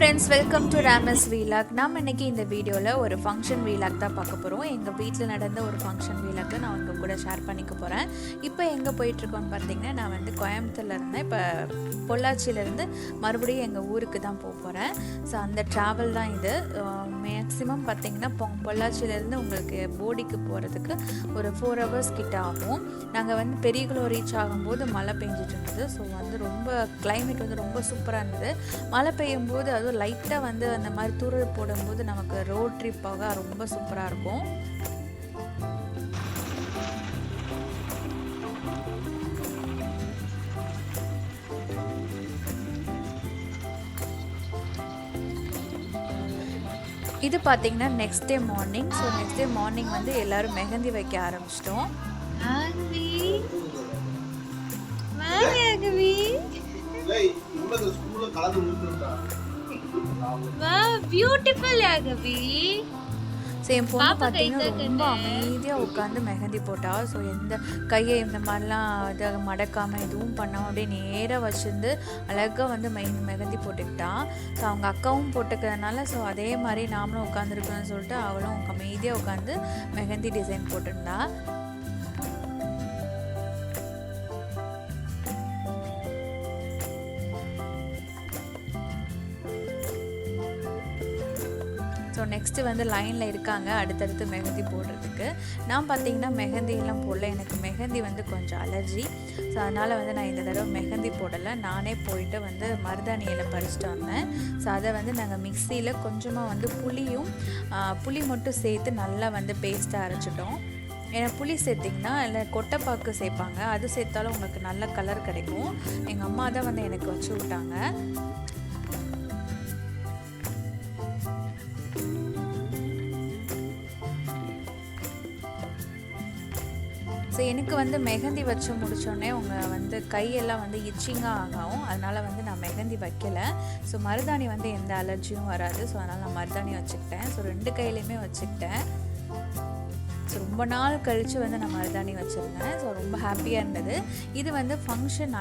friends, welcome to Ramy's vlog. நாம இன்னைக்கு இந்த வீடியோல ஒரு ஃபங்க்ஷன் vlog தான் பார்க்க போறோம். எங்க வீட்ல நடந்த ஒரு ஃபங்க்ஷன் vlog நான் உங்க கூட ஷேர் பண்ணிக்க போறேன். இப்போ எங்க போயிட்டு இருக்கோம்னு பாத்தீங்கன்னா நான் வந்து கோயம்புத்தூர்ல இருந்தேன். இப்போ பொள்ளாச்சியில இருந்து மறுபடியும் எங்க ஊருக்கு தான் போறேன். சோ அந்த டிராவல் தான் இது. மேக்ஸिमम பாத்தீங்கன்னா பொள்ளாச்சியில இருந்து உங்களுக்கு போடிக்கு போறதுக்கு ஒரு 4 hours கிட்ட ஆகும். நாங்க வந்து பெரியகுளம் ரீச் ஆகும்போது மழை பெஞ்சிட்டு இருந்தது. சோ வந்து ரொம்ப climate வந்து ரொம்ப சூப்பரா இருந்தது. மழை பெய்யும் போது அது லைட்டா வந்து அந்த மாதிரி தூறல் போடும்போது நமக்கு ரோட் ட்ரிப் ஆக ரொம்ப சூப்பரா இருக்கும். இது பாத்தீங்கன்னா next day morning. So next day morning வந்து எல்லாரும் மெஹந்தி வைக்க ஆரம்பிச்சிட்டோம். பியூட்டிஃபுல் யாகவி. ஸோ என் பொண்ணு பார்த்தீங்கன்னா ரொம்ப அமைதியாக உட்காந்து மெஹந்தி போட்டா. ஸோ எந்த கையை இந்த மாதிரிலாம் இதை மடக்காமல் எதுவும் பண்ணாமல் அப்படியே நேராக வச்சுருந்து அழகாக வந்து மெஹந்தி போட்டுக்கிட்டா. ஸோ அவங்க அக்காவும் போட்டுக்கிறதுனால ஸோ அதே மாதிரி நாமளும் உட்காந்துருக்கோன்னு சொல்லிட்டு அவளும் அமைதியாக உட்காந்து மெஹந்தி டிசைன் போட்டிருந்தா. ஸோ நெக்ஸ்ட்டு வந்து லைனில் இருக்காங்க அடுத்தடுத்து மெஹந்தி போடுறதுக்கு. நான் பார்த்தீங்கன்னா மெஹந்தியெல்லாம் போடல, எனக்கு மெஹந்தி வந்து கொஞ்சம் அலர்ஜி. ஸோ அதனால் வந்து நான் இந்த தடவை மெஹந்தி போடலை. நானே போயிட்டு வந்து மருதாணியில் பறிச்சுட்டு வந்தேன். ஸோ அதை வந்து நாங்கள் மிக்சியில் கொஞ்சமாக வந்து புளி மட்டும் சேர்த்து நல்லா வந்து பேஸ்ட்டாக அரைச்சிட்டோம். ஏன்னா புளி சேர்த்திங்கன்னா இல்லை கொட்டைப்பாக்கு சேர்ப்பாங்க, அது சேர்த்தாலும் உங்களுக்கு நல்ல கலர் கிடைக்கும். எங்கள் அம்மா தான் வந்து எனக்கு வச்சு விட்டாங்க. ஸோ எனக்கு வந்து மெஹந்தி வச்சு முடித்தோடனே உங்கள் வந்து கையெல்லாம் வந்து இச்சிங்காக ஆகும். அதனால் வந்து நான் மெஹந்தி வைக்கலை. ஸோ மருதாணி வந்து எந்த அலர்ஜியும் வராது. ஸோ அதனால் நான் மருதாணி வச்சுக்கிட்டேன். ஸோ 2 கையிலையுமே வச்சுக்கிட்டேன். ஸோ ரொம்ப நாள் கழித்து வந்து நான் மருதாணி வச்சுருந்தேன். ஸோ ரொம்ப ஹாப்பியாக இருந்தது. இது வந்து ஃபங்க்ஷன்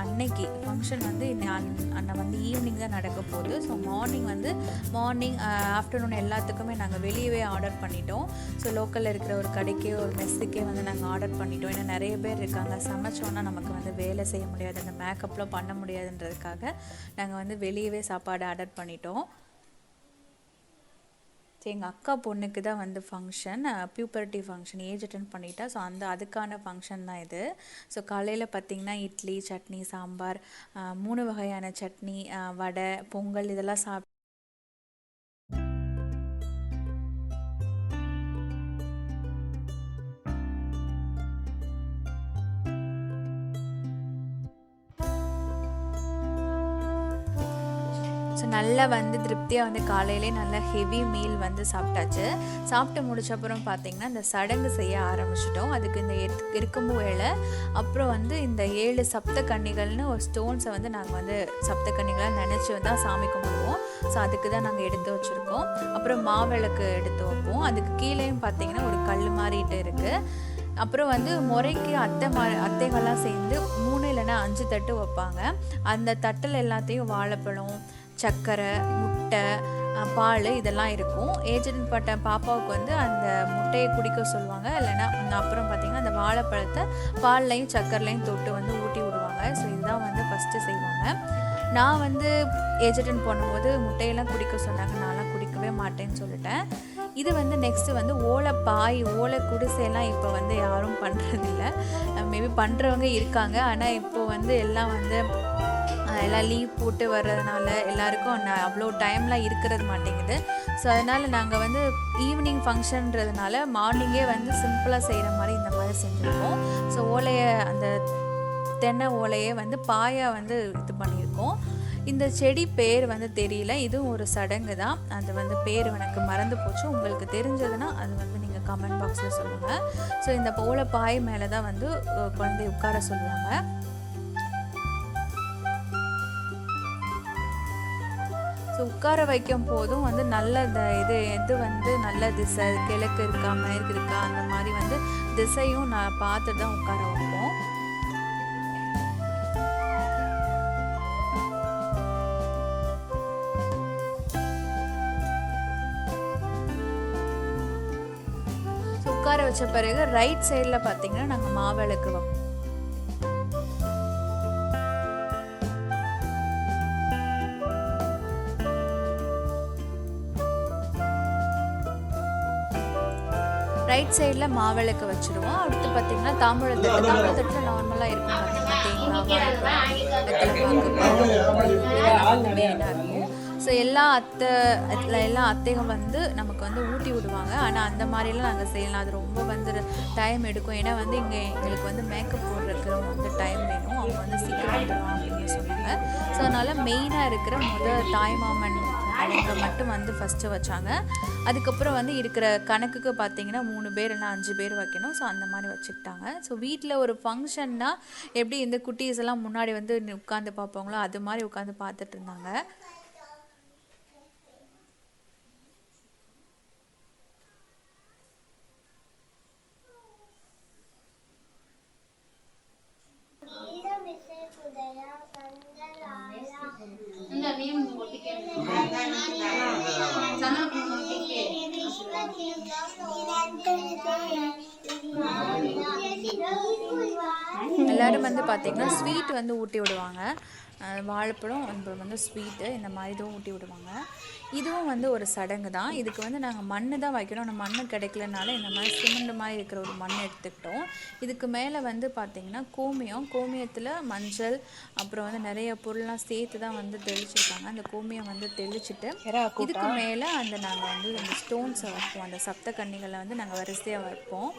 வந்து அன்னை வந்து ஈவினிங் தான் நடக்க போகுது. ஸோ மார்னிங் ஆஃப்டர்நூன் எல்லாத்துக்குமே நாங்கள் வெளியவே ஆர்டர் பண்ணிட்டோம். ஸோ லோக்கலில் இருக்கிற ஒரு கடைக்கே ஒரு மெஸ்ஸுக்கே வந்து நாங்கள் ஆர்டர் பண்ணிட்டோம். ஏன்னா நிறைய பேர் இருக்காங்க, சமைச்சோன்னா நமக்கு வந்து வேலை செய்ய முடியாது, அந்த மேக்கப்லாம் பண்ண முடியாதுன்றதுக்காக நாங்கள் வந்து வெளியவே சாப்பாடு ஆர்டர் பண்ணிட்டோம். எங்கள் அக்கா பொண்ணுக்கு தான் வந்து function, puberty function, age attend பண்ணிட்டா. ஸோ அதுக்கான ஃபங்க்ஷன் தான் இது. ஸோ காலையில் பார்த்திங்கன்னா இட்லி, சட்னி, சாம்பார், 3 வகையான சட்னி, வடை, பொங்கல் இதெல்லாம் ஸோ நல்லா வந்து திருப்தியாக வந்து காலையிலே நல்லா ஹெவி மீல் வந்து சாப்பிட்டாச்சு. சாப்பிட்டு முடிச்சப்புறம் பார்த்திங்கன்னா இந்த சடங்கு செய்ய ஆரம்பிச்சிட்டோம். அதுக்கு இந்த எருக்கம்பு இலை, அப்புறம் வந்து இந்த 7 சப்த கன்னிகள்னு ஒரு ஸ்டோன்ஸை வந்து நாங்கள் வந்து சப்த கன்னிகளாக நினச்சி தான் சாமி கும்பிடுவோம். ஸோ அதுக்கு தான் நாங்கள் எடுத்து வச்சுருக்கோம். அப்புறம் மாவிளக்கு எடுத்து வைப்போம். அதுக்கு கீழேயும் பார்த்திங்கன்னா ஒரு கல் மாதிரிட்டு இருக்குது. அப்புறம் வந்து முறைக்கு அத்தைகள்லாம் சேர்ந்து 3 இல்லைன்னா 5 தட்டு வைப்பாங்க. அந்த தட்டில் எல்லாத்தையும் வாழைப்பழம், சர்க்கரை, முட்டை, பால் இதெல்லாம் இருக்கும். ஏஜென்ட் பட்ட பாப்பாவுக்கு வந்து அந்த முட்டையை குடிக்க சொல்லுவாங்க. இல்லைன்னா அப்புறம் பார்த்திங்கன்னா அந்த வாழைப்பழத்தை பால்லையும் சர்க்கரைலையும் தொட்டு வந்து ஊட்டி விடுவாங்க. ஸோ இதுதான் வந்து ஃபஸ்ட்டு செய்வாங்க. நான் வந்து ஏஜென்ட் பண்ணும்போது முட்டையெல்லாம் குடிக்க சொன்னாங்க, நான்லாம் குடிக்கவே மாட்டேன்னு சொல்லிட்டேன். இது வந்து நெக்ஸ்ட்டு வந்து ஓலை குடிசையெல்லாம் இப்போ வந்து யாரும் பண்ணுறதில்ல. மேபி பண்ணுறவங்க இருக்காங்க, ஆனால் இப்போது வந்து எல்லாம் லீவ் போட்டு வர்றதுனால எல்லாருக்கும் அவ்வளோ டைம்லாம் இருக்கிறது மாட்டேங்குது. ஸோ அதனால் நாங்கள் வந்து ஈவினிங் ஃபங்க்ஷன்றதுனால மார்னிங்கே வந்து சிம்பிளாக செய்கிற மாதிரி இந்த மாதிரி செஞ்சுருக்கோம். ஸோ அந்த தென்னை ஓலையை வந்து பாயா வந்து இது பண்ணியிருக்கோம். இந்த செடி பேர் வந்து தெரியல, இதுவும் ஒரு சடங்கு தான். அது வந்து பேர் எனக்கு மறந்து போச்சு. உங்களுக்கு தெரிஞ்சதுன்னா அது வந்து நீங்கள் கமெண்ட் பாக்ஸில் சொல்லுங்கள். ஸோ இந்த ஓலை பாய் மேலே தான் வந்து குழந்தைய உட்கார சொல்லுவாங்க. ஸோ உட்கார வைக்கும் போதும் வந்து நல்ல எது வந்து நல்ல திசை, கிழக்கு இருக்கா மேற்கு இருக்கா அந்த மாதிரி வந்து திசையும் நான் பார்த்து தான் உட்கார வைப்போம். முடித்த பிறகு ரைட் சைடில் பார்த்திங்கன்னா நாங்கள் மாவிளக்கு வைப்போம். ரைட் சைடில் மாவிளக்கு வச்சுருவோம். அடுத்து பார்த்திங்கன்னா தாம்பூலத்தட்டில் நார்மலாக இருக்கும் பார்த்திங்கன்னா தேங்காய், வாழைப்பழம், மெயினாக இருக்கும். ஸோ எல்லா அத்தைகள் வந்து நமக்கு வந்து ஊட்டி விடுவாங்க. ஆனால் அந்த மாதிரிலாம் நாங்கள் செய்யலாம், அது ரொம்ப வந்து டைம் எடுக்கும். ஏன்னா வந்து இங்கே எங்களுக்கு வந்து மேக்கப் போடுறதுக்கு வந்து டைம் வேணும், அவங்க வந்து சீக்கிரம் வந்துடுவாங்க அப்படின்னு சொன்னாங்க. ஸோ அதனால் மெயினாக இருக்கிற தாய்மாமன் அவங்க மட்டும் வந்து ஃபஸ்ட்டு வச்சாங்க. அதுக்கப்புறம் வந்து இருக்கிற கணக்குக்கு பார்த்திங்கன்னா 3 பேர் இல்லை 5 பேர் வைக்கணும். ஸோ அந்த மாதிரி வச்சுக்கிட்டாங்க. ஸோ வீட்டில் ஒரு ஃபங்க்ஷன்னா எப்படி இந்த குட்டீஸ் எல்லாம் முன்னாடி வந்து உட்காந்து பார்ப்பாங்களோ அது மாதிரி உட்காந்து பார்த்துட்டு இருந்தாங்க. எல்லாரும் வந்து பார்த்திங்கன்னா ஸ்வீட் வந்து ஊட்டி விடுவாங்க. வாழைப்பழம் அப்புறம் வந்து ஸ்வீட்டு இந்த மாதிரி இதுவும் ஊட்டி விடுவாங்க. இதுவும் வந்து ஒரு சடங்கு தான். இதுக்கு வந்து நாங்கள் மண் தான் வைக்கணும். ஆனால் மண் கிடைக்கலனால இந்த மாதிரி சிமெண்ட் மாதிரி இருக்கிற ஒரு மண் எடுத்துக்கிட்டோம். இதுக்கு மேலே வந்து பார்த்திங்கன்னா கோமியத்தில் மஞ்சள் அப்புறம் வந்து நிறைய பொருள்லாம் சேர்த்து தான் வந்து தெளிச்சிருக்காங்க. அந்த கோமியம் வந்து தெளிச்சுட்டு இதுக்கு மேலே நாங்கள் வந்து அந்த ஸ்டோன்ஸை வைப்போம். அந்த சப்த கன்னிகளை வந்து நாங்கள் வரிசையாக வைப்போம்.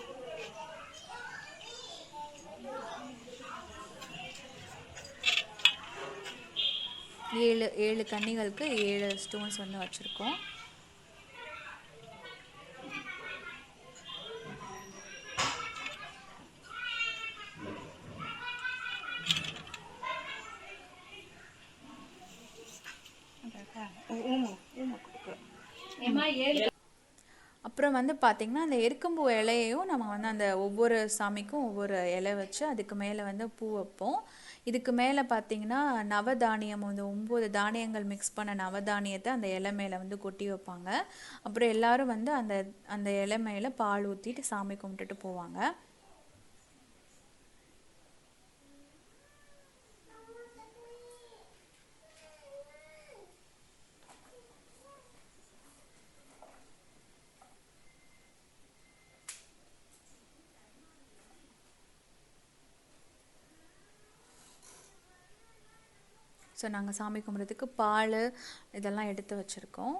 ஏழு கன்னிகளுக்கு 7 ஸ்டோன்ஸ் வந்து வச்சுருக்கோம். அப்புறம் வந்து பார்த்திங்கன்னா அந்த எருக்கம்பூ இலையையும் நம்ம வந்து அந்த ஒவ்வொரு சாமிக்கும் ஒவ்வொரு இலை வச்சு அதுக்கு மேலே வந்து பூ வைப்போம். இதுக்கு மேலே பார்த்திங்கன்னா நவதானியம், அந்த 9 தானியங்கள் மிக்ஸ் பண்ண நவதானியத்தை அந்த இலை மேலே வந்து கொட்டி வைப்பாங்க. அப்புறம் எல்லோரும் வந்து அந்த இலை மேலே பால் ஊற்றிட்டு சாமி கும்பிட்டுட்டு போவாங்க. ஸோ நாங்கள் சாமி கும்பிட்றதுக்கு பால் இதெல்லாம் எடுத்து வச்சுருக்கோம்.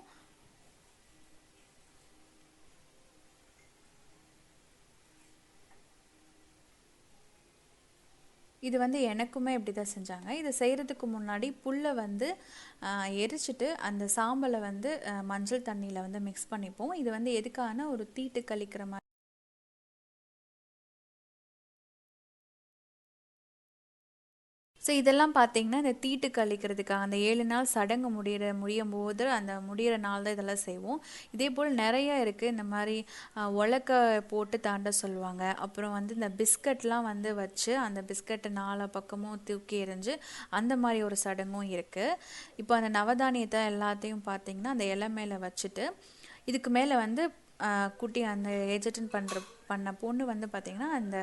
இது வந்து எனக்குமே இப்படி தான் செஞ்சாங்க. இதை செய்கிறதுக்கு முன்னாடி புல்லை வந்து எரிச்சிட்டு அந்த சாம்பலை வந்து மஞ்சள் தண்ணியில் வந்து மிக்ஸ் பண்ணிப்போம். இது வந்து எதுக்கான ஒரு தீட்டு கழிக்கிற மாதிரி. ஸோ இதெல்லாம் பார்த்திங்கன்னா இந்த தீட்டு கழிக்கிறதுக்காக அந்த 7 நாள் சடங்கு முடியும் போது அந்த முடிகிற நாள் தான் இதெல்லாம் செய்வோம். இதே போல் நிறைய இருக்குது. இந்த மாதிரி உலக்க போட்டு தாண்ட சொல்லுவாங்க. அப்புறம் வந்து இந்த பிஸ்கட்லாம் வந்து வச்சு அந்த பிஸ்கட்டை 4 பக்கமும் தூக்கி எறிஞ்சு அந்த மாதிரி ஒரு சடங்கும் இருக்குது. இப்போ அந்த நவதானியத்தை எல்லாத்தையும் பார்த்திங்கன்னா அந்த இலை மேலே வச்சுட்டு இதுக்கு மேலே வந்து குட்டி அந்த ஏஜெட்டன் பண்ண பொண்ணு வந்து பார்த்திங்கன்னா அந்த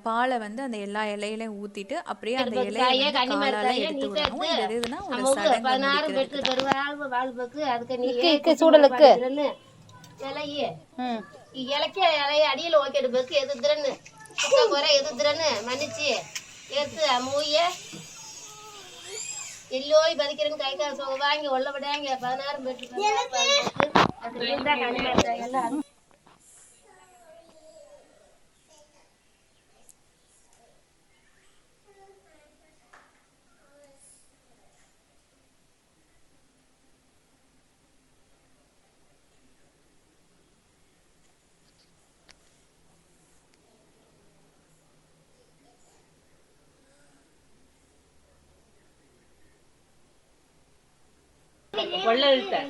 பாலை வந்து அந்த எல்லா இலையிலையும் ஊற்றிட்டு அப்படியே அந்த இலையை காலால் எடுத்து விடணும். இது எதுனா ஒரு எல்லோய் பதிக்கிறேன்னு கை காசு வாங்கி உள்ள விடாங்க 16 பெற்று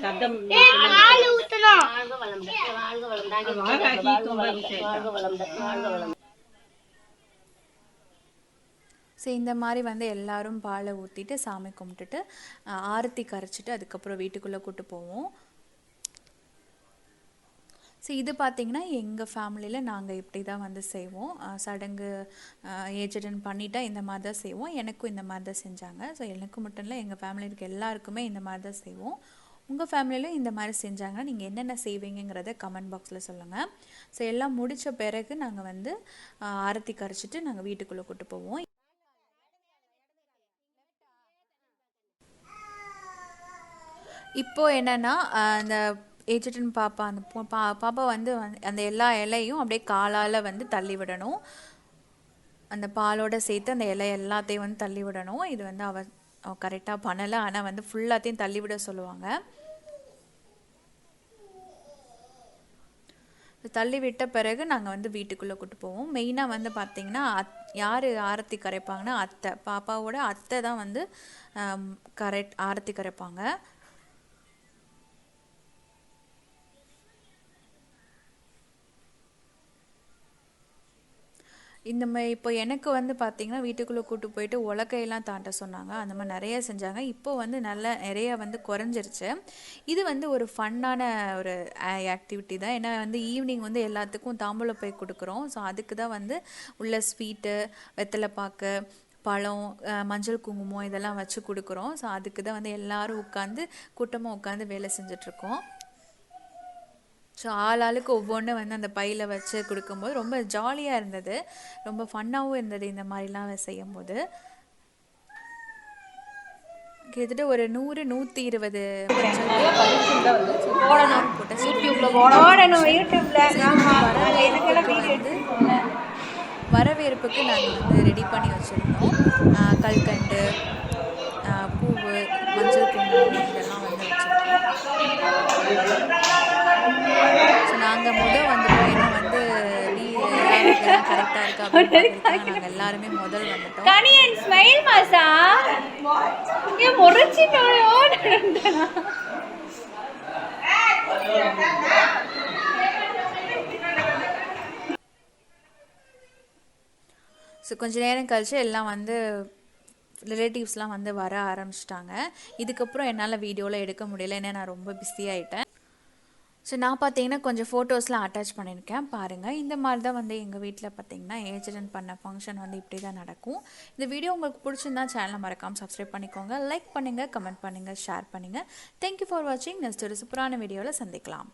சப்தம் ஸோ இந்த மாதிரி வந்து எல்லாரும் பாலை ஊற்றிட்டு சாமி கும்பிட்டுட்டு ஆரத்தி கரைச்சிட்டு அதுக்கப்புறம் வீட்டுக்குள்ளே கூட்டு போவோம். ஸோ இது பார்த்திங்கன்னா எங்கள் ஃபேமிலியில் நாங்கள் இப்படி தான் வந்து செய்வோம். சடங்கு ஏஜ் அட்டெண்ட் பண்ணிட்டா இந்த மாதிரி தான் செய்வோம். எனக்கும் இந்த மாதிரி தான் செஞ்சாங்க. ஸோ எனக்கு மட்டும் இல்லை, எங்கள் ஃபேமிலியில் இருக்க எல்லாருக்குமே இந்த மாதிரி தான் செய்வோம். உங்கள் ஃபேமிலியிலும் இந்த மாதிரி செஞ்சாங்கன்னா நீங்கள் என்னென்ன செய்வீங்கிறத கமெண்ட் பாக்ஸில் சொல்லுங்கள். ஸோ எல்லாம் முடித்த பிறகு நாங்கள் வந்து ஆரத்தி கரைச்சிட்டு நாங்கள் வீட்டுக்குள்ளே கூட்டு போவோம். இப்போது என்னென்னா அந்த ஏஜ் அட்டெண்ட் பாப்பா அந்த பாப்பா வந்து அந்த எல்லா இலையும் அப்படியே காலால் வந்து தள்ளி விடணும். அந்த பாலோடு சேர்த்து அந்த இலை எல்லாத்தையும் வந்து தள்ளி விடணும். இது வந்து அவள் கரெக்டாக பண்ணலை, ஆனால் வந்து ஃபுல்லாத்தையும் தள்ளி விட சொல்லுவாங்க. தள்ளி விட்ட பிறகு நாங்கள் வந்து வீட்டுக்குள்ளே கூட்டு போவோம். மெயினாக வந்து பார்த்திங்கன்னா யார் ஆரத்தி கரைப்பாங்கன்னா அத்தை, பாப்பாவோட அத்தை தான் வந்து ஆரத்தி கரைப்பாங்க. இந்த மாதிரி இப்போ எனக்கு வந்து பார்த்திங்கன்னா வீட்டுக்குள்ளே கூட்டு போயிட்டு உலக்கையெல்லாம் தாண்ட சொன்னாங்க. அந்த மாதிரி நிறைய செஞ்சாங்க. இப்போ வந்து நிறைய வந்து குறைஞ்சிருச்சு. இது வந்து ஒரு ஃபன்னான ஒரு ஆக்டிவிட்டி தான். ஏன்னா வந்து ஈவினிங் வந்து எல்லாத்துக்கும் தாம்பூலம் போய் கொடுக்குறோம். ஸோ அதுக்கு தான் வந்து உள்ள ஸ்வீட்டு, வெத்தலைப்பாக்கு, பழம், மஞ்சள் குங்குமம் இதெல்லாம் வச்சு கொடுக்குறோம். ஸோ அதுக்கு தான் வந்து எல்லோரும் கூட்டமாக உட்காந்து வேலை செஞ்சிட்ருக்கோம். ஸோ ஆளுக்கு ஒவ்வொன்று வந்து அந்த பையில் வச்சு கொடுக்கும்போது ரொம்ப ஜாலியாக இருந்தது, ரொம்ப ஃபன்னாகவும் இருந்தது இந்த மாதிரிலாம் செய்யும்போது. கிட்டத்தட்ட ஒரு 100-120 வரவேற்புக்கு நாங்கள் வந்து ரெடி பண்ணி வச்சுருந்தோம். கல்கண்டு, பூவு, மஞ்சள் குங்குமம் இதெல்லாம் வந்து வச்சுருக்கோம். ஸோ நாங்கள் வந்துட்டோம். ஏன்னா வந்து எல்லாரும் கரெக்டாக இருக்கா அப்படின்னு நாங்கள் எல்லாருமே வந்துட்டோம். ஸோ கொஞ்ச நேரம் கழிச்சு எல்லாம் வந்து ரிலேட்டிவ்ஸ்லாம் வந்து வர ஆரம்பிச்சிட்டாங்க. இதுக்கப்புறம் என்னால் வீடியோவில் எடுக்க முடியல, ஏன்னா நான் ரொம்ப பிஸியாகிட்டேன். ஸோ நான் பார்த்தீங்கன்னா கொஞ்சம் ஃபோட்டோஸ்லாம் அட்டாச் பண்ணியிருக்கேன் பாருங்கள். இந்த மாதிரி தான் வந்து எங்கள் வீட்டில் பார்த்தீங்கன்னா ஏஜ் அட்டெண்ட் பண்ண ஃபங்க்ஷன் வந்து இப்படி தான் நடக்கும். இந்த வீடியோ உங்களுக்கு பிடிச்சிருந்தா சேனலை மறக்காமல் சப்ஸ்கிரைப் பண்ணிக்கோங்க, லைக் பண்ணுங்கள், கமெண்ட் பண்ணுங்கள், ஷேர் பண்ணுங்கள். தேங்க்யூ ஃபார் வாட்சிங். நெக்ஸ்ட் ஒரு சூப்பரான வீடியோவில் சந்திக்கலாம்.